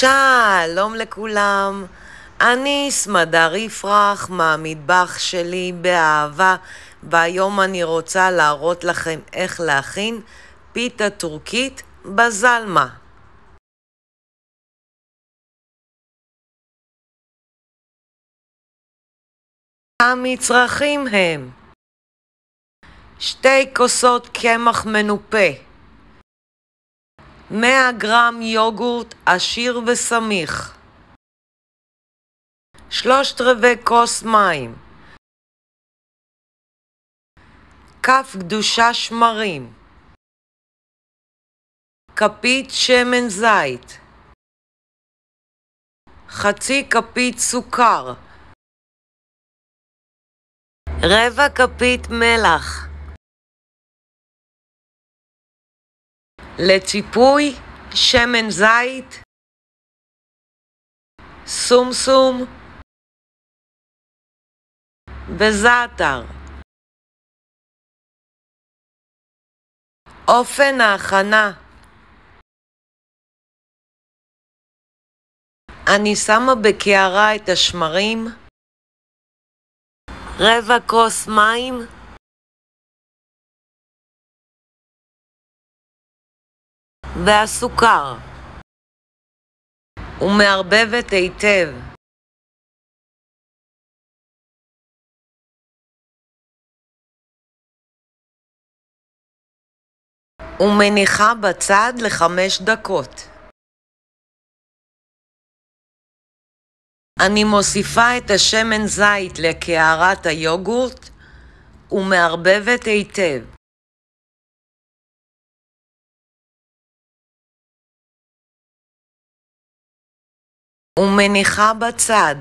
שלום לכולם, אני סמדר יפרח מהמטבח שלי באהבה, והיום אני רוצה להראות לכם איך להכין פיתה טורקית בזלמה. המצרכים הם 2 כוסות קמח מנופה, 100 גרם יוגורט עשיר וסמיך, 3/4 כוס מים, כף גדושה שמרים, כפית שמן זית, חצי כפית סוכר, רבע כפית מלח. לציפוי שמן זית, סומסום וזעתר. אופן ההכנה: אני שמה בקערה את השמרים, רבע כוס מים, והסוכר, ומערבבת היטב. ומניחה בצד ל5 דקות. אני מוסיפה את השמן זית לקערת היוגורט ומערבבת היטב. ומניחה בצד.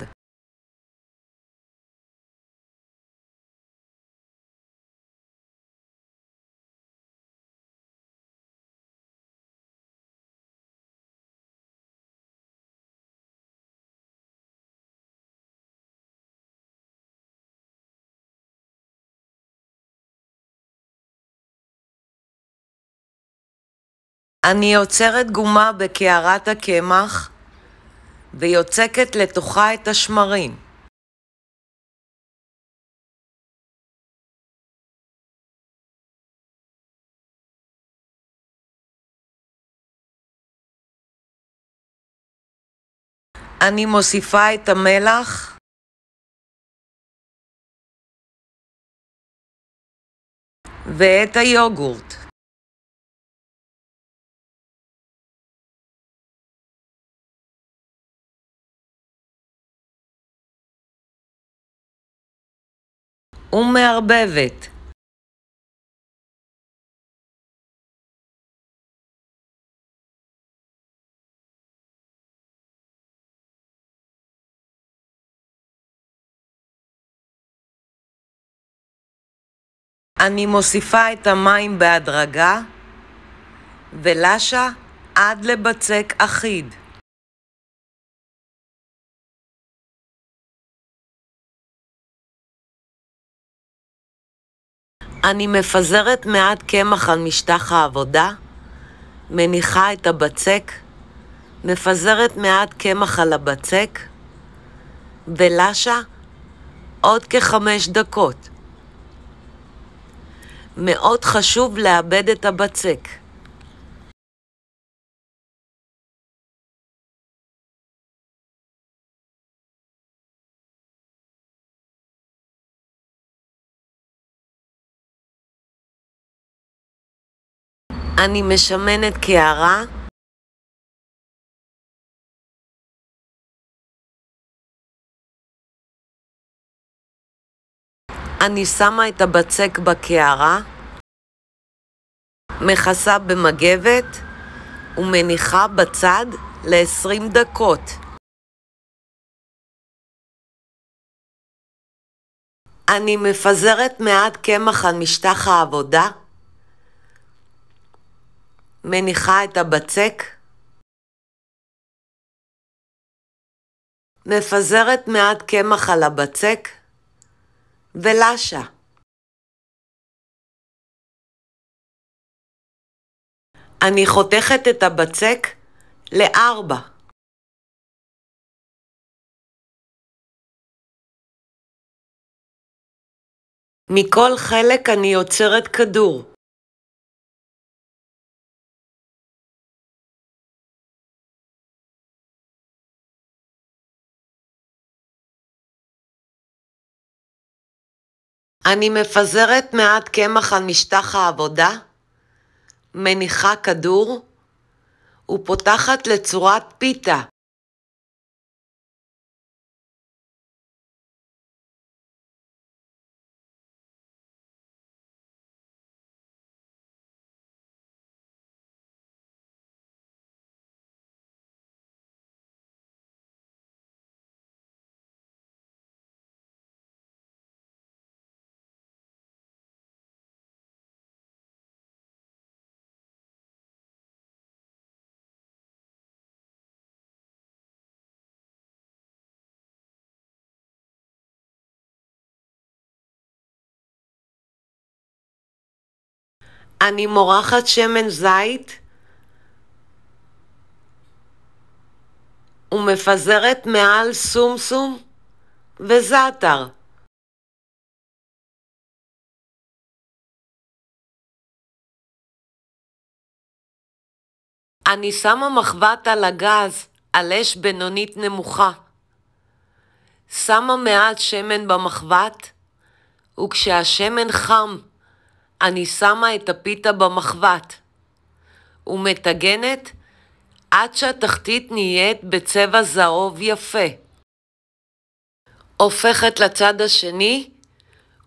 אני יוצרת גומה בקערת הקמח ויוצקת לתוכה את השמרים. אני מוסיפה את המלח ואת היוגורט. ומערבבת. אני מוסיפה את המים בהדרגה ולשה עד לבצק אחיד. אני מפזרת מעט קמח על משטח העבודה, מניחה את הבצק, מפזרת מעט קמח על הבצק ולשה עוד כ5 דקות. מאוד חשוב לאבד את הבצק. אני משמנת קערה אני שמה את הבצק בקערה, מכסה במגבת ומניחה בצד ל20 דקות. אני מפזרת מעט קמח על משטח העבודה, מניחה את הבצק, מפזרת מעט קמח על הבצק ולשה. אני חותכת את הבצק ל4. מכל חלק אני יוצרת כדור. אני מפזרת מעט קמח על משטח העבודה, מניחה כדור ופותחת לצורת פיתה. אני מורחת שמן זית ומפזרת מעל סומסום וזעתר. אני שמה מחבת על הגז על אש בינונית נמוכה. שמה מעט שמן במחבת, וכשהשמן חם אני שמה את הפיתה במחבת ומטגנת עד שהתחתית נהיית בצבע זהוב יפה. הופכת לצד השני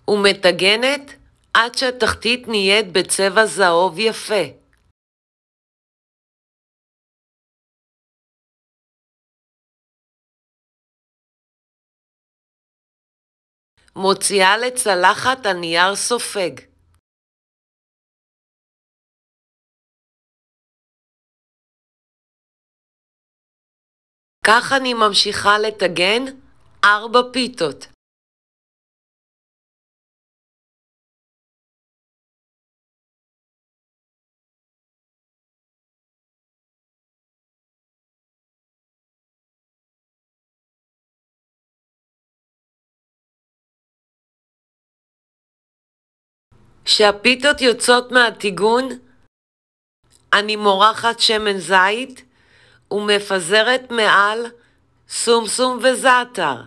ומטגנת עד שהתחתית נהיית בצבע זהוב יפה. מוציאה לצלחת על נייר סופג. כך אני ממשיכה לטגן 4 פיתות. כשהפיתות יוצאות מהטיגון, אני מורחת שמן זית ומפזרת מעל סומסום וזעתר.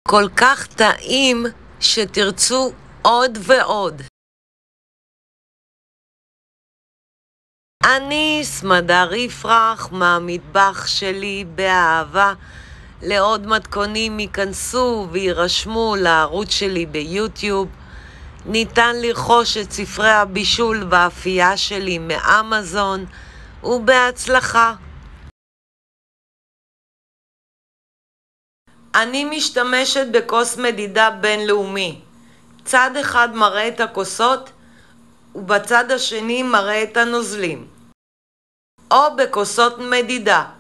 כל כך טעים שתרצו עוד ועוד. אני סמדר יפרח מהמטבח שלי באהבה. לעוד מתכונים ייכנסו וירשמו לערוץ שלי ביוטיוב. ניתן לרכוש את ספרי הבישול והאפייה שלי מאמזון, ובהצלחה. אני משתמשת בכוס מדידה בינלאומי. צד אחד מראה את הכוסות ובצד השני מראה את הנוזלים, או בכוסות מדידה.